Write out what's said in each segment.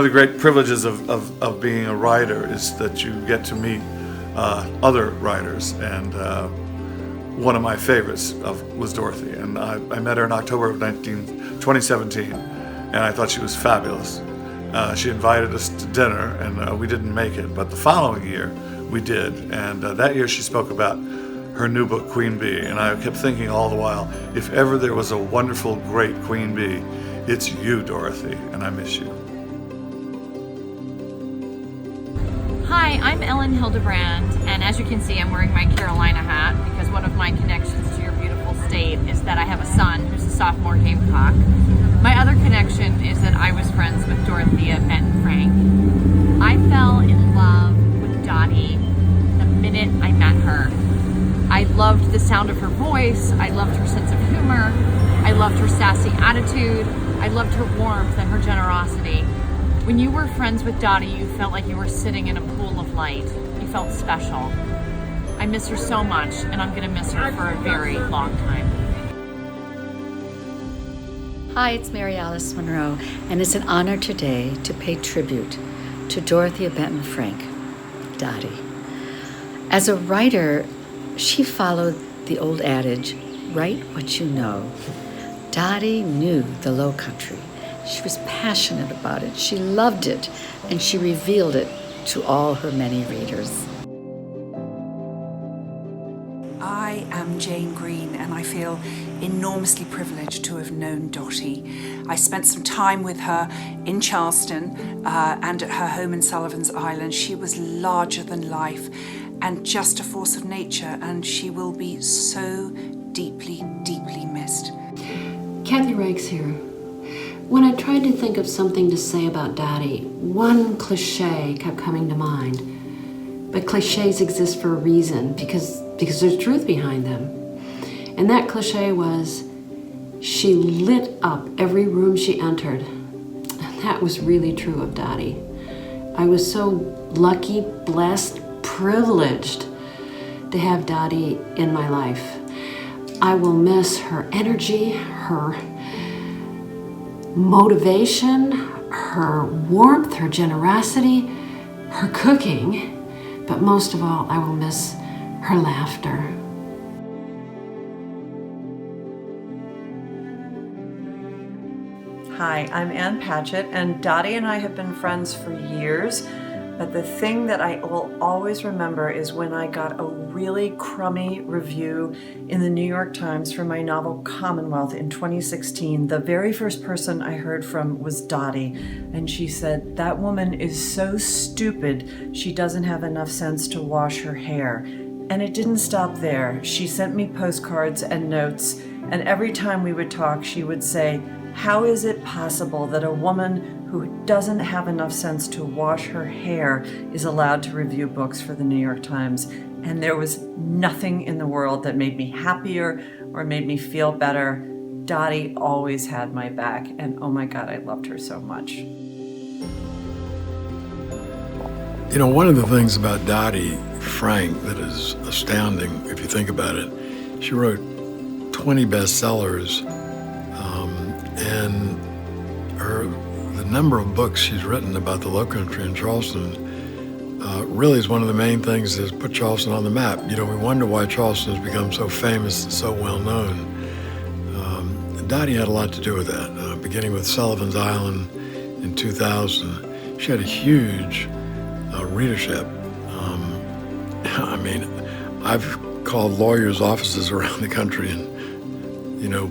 of the great privileges of being a writer is that you get to meet other writers, and one of my favorites was Dorothy, and I met her in October of 2017, and I thought she was fabulous. She invited us to dinner, and we didn't make it, but the following year we did, and that year she spoke about her new book, Queen Bee, and I kept thinking all the while, if ever there was a wonderful, great Queen Bee, it's you, Dorothy, and I miss you. Hi, I'm Ellen Hildebrand, and as you can see, I'm wearing my Carolina hat because one of my connections to your beautiful state is that I have a son who's a sophomore Gamecock. My other connection is that I was friends with Dorothea, Benton, Frank. I fell in love with Dottie the minute I met her. I loved the sound of her voice, I loved her sense of humor, I loved her sassy attitude, I loved her warmth and her generosity. When you were friends with Dottie, you felt like you were sitting in a pool of light. You felt special. I miss her so much, and I'm gonna miss her for a very long time. Hi, it's Mary Alice Monroe, and it's an honor today to pay tribute to Dorothea Benton Frank, Dottie. As a writer, she followed the old adage, write what you know. Dottie knew the Low Country. She was passionate about it, she loved it, and she revealed it to all her many readers. I am Jane Green, and I feel enormously privileged to have known Dottie. I spent some time with her in Charleston and at her home in Sullivan's Island. She was larger than life and just a force of nature, and she will be so deeply, deeply missed. Kathy Reichs here. When I tried to think of something to say about Dottie, one cliche kept coming to mind. But cliches exist for a reason, because there's truth behind them. And that cliche was, she lit up every room she entered. And that was really true of Dottie. I was so lucky, blessed, privileged to have Dottie in my life. I will miss her energy, her motivation, her warmth, her generosity, her cooking, but most of all, I will miss her laughter. Hi, I'm Ann Patchett, and Dottie and I have been friends for years, but the thing that I will always remember is when I got a really crummy review in the New York Times for my novel Commonwealth in 2016. The very first person I heard from was Dottie, and she said, "That woman is so stupid, she doesn't have enough sense to wash her hair." And it didn't stop there. She sent me postcards and notes, and every time we would talk, she would say, "How is it possible that a woman who doesn't have enough sense to wash her hair is allowed to review books for the New York Times?" And there was nothing in the world that made me happier or made me feel better. Dottie always had my back, and oh my God, I loved her so much. You know, one of the things about Dottie Frank that is astounding, if you think about it, she wrote 20 bestsellers, and the number of books she's written about the Low Country in Charleston really is one of the main things that's put Charleston on the map. You know, we wonder why Charleston has become so famous and so well known. Dottie had a lot to do with that, beginning with Sullivan's Island in 2000. She had a huge readership. I mean, I've called lawyers' offices around the country, and, you know,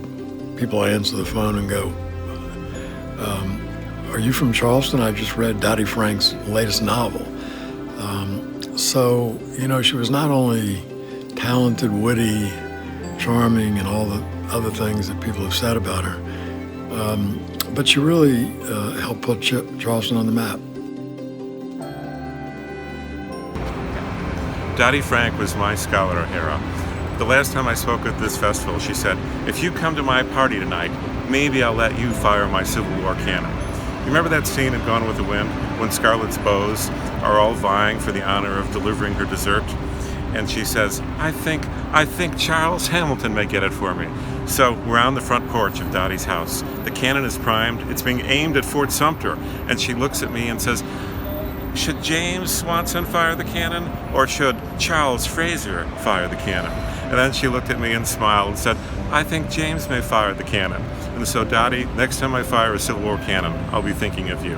people answer the phone and go, "Are you from Charleston? I just read Dottie Frank's latest novel." So, you know, she was not only talented, witty, charming, and all the other things that people have said about her, but she really helped put Charleston on the map. Dottie Frank was my scholar hero. The last time I spoke at this festival, she said, "If you come to my party tonight, maybe I'll let you fire my Civil War cannon." You remember that scene in Gone with the Wind when Scarlett's beaux are all vying for the honor of delivering her dessert? And she says, I think Charles Hamilton may get it for me." So we're on the front porch of Dottie's house. The cannon is primed. It's being aimed at Fort Sumter. And she looks at me and says, should James Swanson fire the cannon, or should Charles Fraser fire the cannon? And then she looked at me and smiled and said, I think James may fire the cannon. And so, Dottie, next time I fire a Civil War cannon, I'll be thinking of you.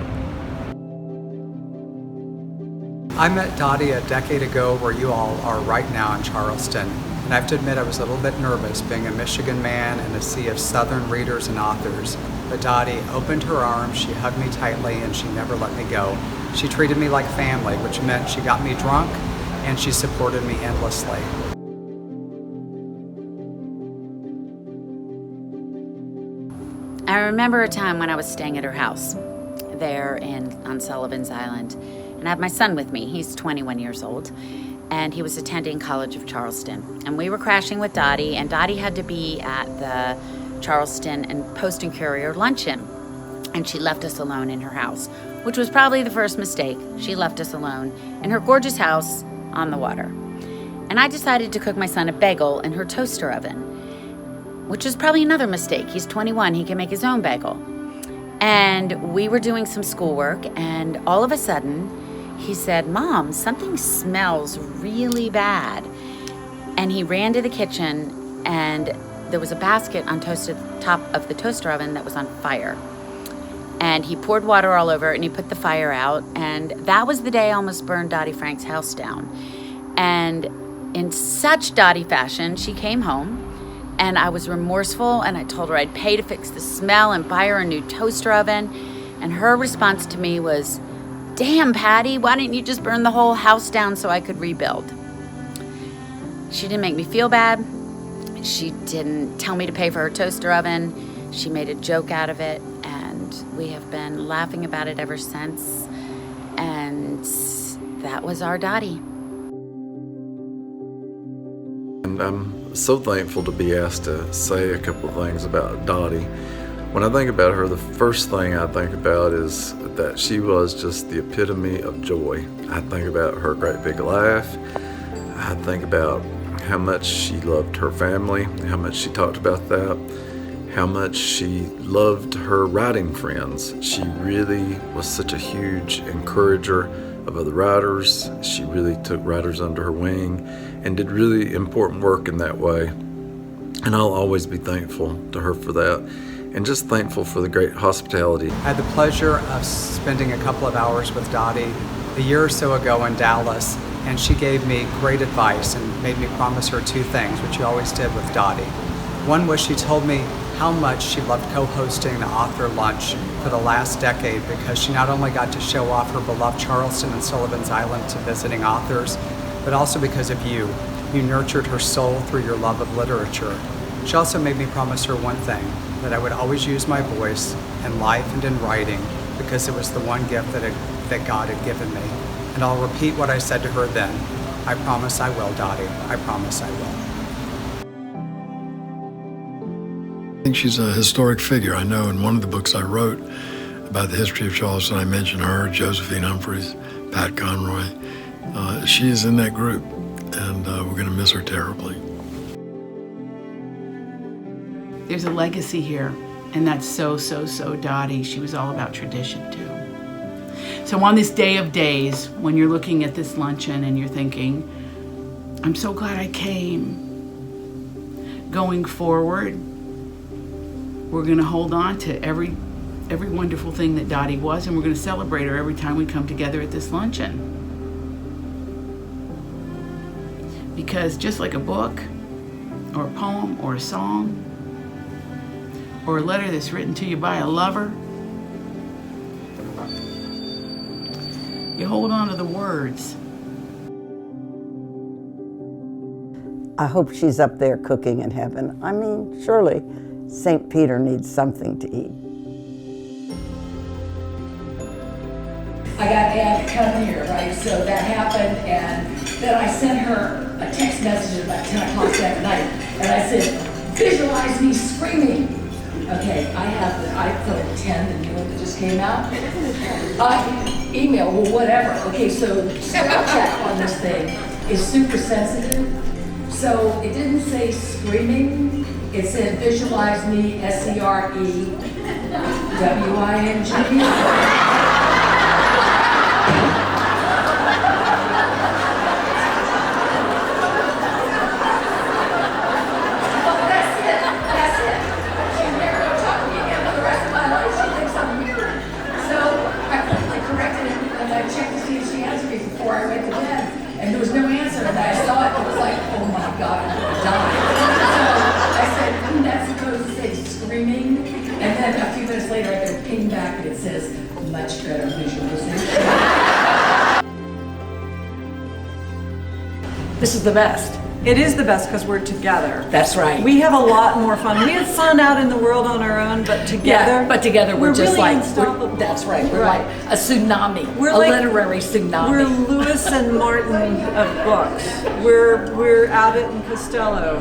I met Dottie a decade ago where you all are right now in Charleston. And I have to admit I was a little bit nervous being a Michigan man in a sea of Southern readers and authors. But Dottie opened her arms, she hugged me tightly, and she never let me go. She treated me like family, which meant she got me drunk and she supported me endlessly. I remember a time when I was staying at her house there on Sullivan's Island. And I have my son with me. He's 21 years old. And he was attending College of Charleston. And we were crashing with Dottie, and Dottie had to be at the Charleston and Post and Courier luncheon. And she left us alone in her house, which was probably the first mistake. She left us alone in her gorgeous house on the water. And I decided to cook my son a bagel in her toaster oven, which is probably another mistake. He's 21, he can make his own bagel. And we were doing some schoolwork, and all of a sudden, he said, Mom, something smells really bad. And he ran to the kitchen, and there was a basket on top of the toaster oven that was on fire. And he poured water all over it, and he put the fire out. And that was the day I almost burned Dottie Frank's house down. And in such Dottie fashion, she came home, and I was remorseful, and I told her I'd pay to fix the smell and buy her a new toaster oven. And her response to me was, damn, Patty, why didn't you just burn the whole house down so I could rebuild? She didn't make me feel bad. She didn't tell me to pay for her toaster oven. She made a joke out of it, and we have been laughing about it ever since. And that was our Dottie. And I'm so thankful to be asked to say a couple of things about Dottie. When I think about her, the first thing I think about is that she was just the epitome of joy. I think about her great big laugh. I think about how much she loved her family, how much she talked about that, how much she loved her writing friends. She really was such a huge encourager of other writers. She really took writers under her wing and did really important work in that way. And I'll always be thankful to her for that. And just thankful for the great hospitality. I had the pleasure of spending a couple of hours with Dottie a year or so ago in Dallas, and she gave me great advice and made me promise her two things, which you always did with Dottie. One was she told me how much she loved co-hosting the author lunch for the last decade, because she not only got to show off her beloved Charleston and Sullivan's Island to visiting authors, but also because of you. You nurtured her soul through your love of literature. She also made me promise her one thing, that I would always use my voice in life and in writing, because it was the one gift that God had given me. And I'll repeat what I said to her then. I promise I will, Dottie. I promise I will. I think she's a historic figure. I know in one of the books I wrote about the history of Charleston, I mentioned her, Josephine Humphreys, Pat Conroy. She is in that group, and we're going to miss her terribly. There's a legacy here, and that's so Dottie. She was all about tradition, too. So on this day of days, when you're looking at this luncheon and you're thinking, I'm so glad I came. Going forward, we're going to hold on to every wonderful thing that Dottie was, and we're going to celebrate her every time we come together at this luncheon. Because just like a book, or a poem, or a song, or a letter that's written to you by a lover, you hold on to the words. I hope she's up there cooking in heaven. I mean, surely St. Peter needs something to eat. I got Ann to come here, right? So that happened, and then I sent her a text message at about 10 o'clock that night, and I said, visualize me screaming. Okay, I have the iPhone 10, the new one that just came out. Email, well, whatever. Okay, so Snapchat on this thing is super sensitive. So it didn't say screaming, It said visualize me, SEREWING. And there was no answer, and I saw it, and it was like, oh my God, I'm gonna die. So I said, isn't that supposed to say screaming? And then a few minutes later, I get a ping back, and it says, much better visualization. This is the best. It is the best because we're together. That's right. We have a lot more fun. We have fun out in the world on our own, but together. Yeah, but together we're just really like, unstoppable. that's right. We're like a tsunami, We're a like- literary tsunami. We're Lewis and Martin of books. We're Abbott and Costello.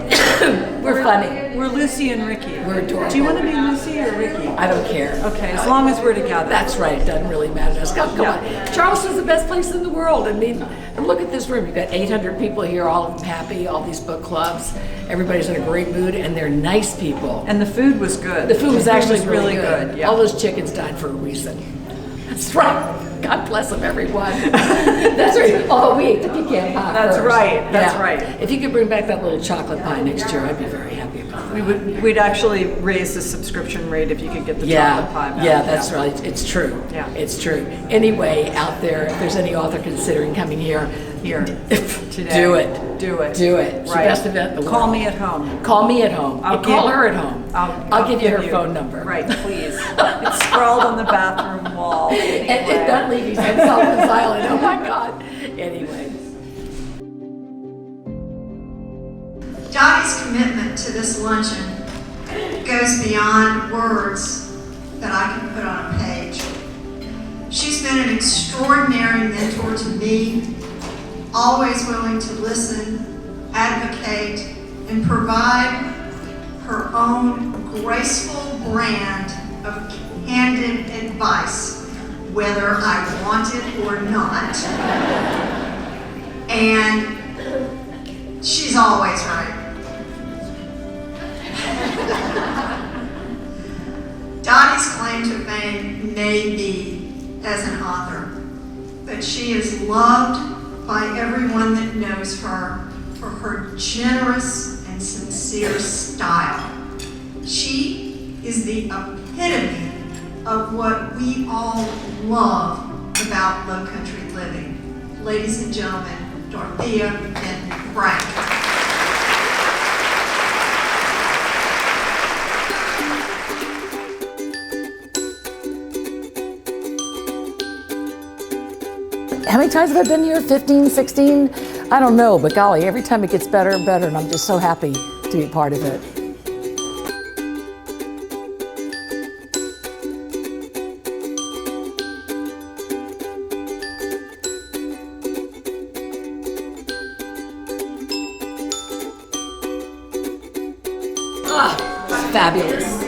We're funny. We're Lucy and Ricky. We're adorable. Do you want to be Lucy or Ricky? I don't care. Okay, as long as we're together. That's right. It doesn't really matter. Let's go. Come on. Charleston's the best place in the world. I mean, and look at this room. You've got 800 people here, all of them happy, all these book clubs. Everybody's in a great mood, and they're nice people. And the food was good. The food was actually really good. Yeah. All those chickens died for a reason. That's right. God bless them, everyone. That's right. Although we ate the pecan pie That's first. right. That's Yeah. right. If you could bring back that little chocolate pie next year, I'd be very happy about that. We'd actually raise the subscription rate if you could get the chocolate pie back. Yeah, that's right. It's true. Yeah. It's true. Anyway, out there, if there's any author considering coming here, Today. do it. Do it. Do it. It's Right. the best event in the world. Call me at home. Call me at home. I'll Call give- her at home. I'll give you her phone number. Right, please. It's scrawled on the bathroom wall. And don't leave me on Sullivan's Island. Oh my God. Anyway. Dottie's commitment to this luncheon goes beyond words that I can put on a page. She's been an extraordinary mentor to me, always willing to listen, advocate, and provide her own graceful brand of candid advice, whether I want it or not. And she's always right. Dottie's claim to fame may be as an author, but she is loved by everyone that knows her for her generous and sincere style. She is the epitome of what we all love about low country living. Ladies and gentlemen, Dorothea Benton Frank. How many times have I been here? 15, 16? I don't know, but golly, every time it gets better and better, and I'm just so happy to be part of it. Ah, fabulous.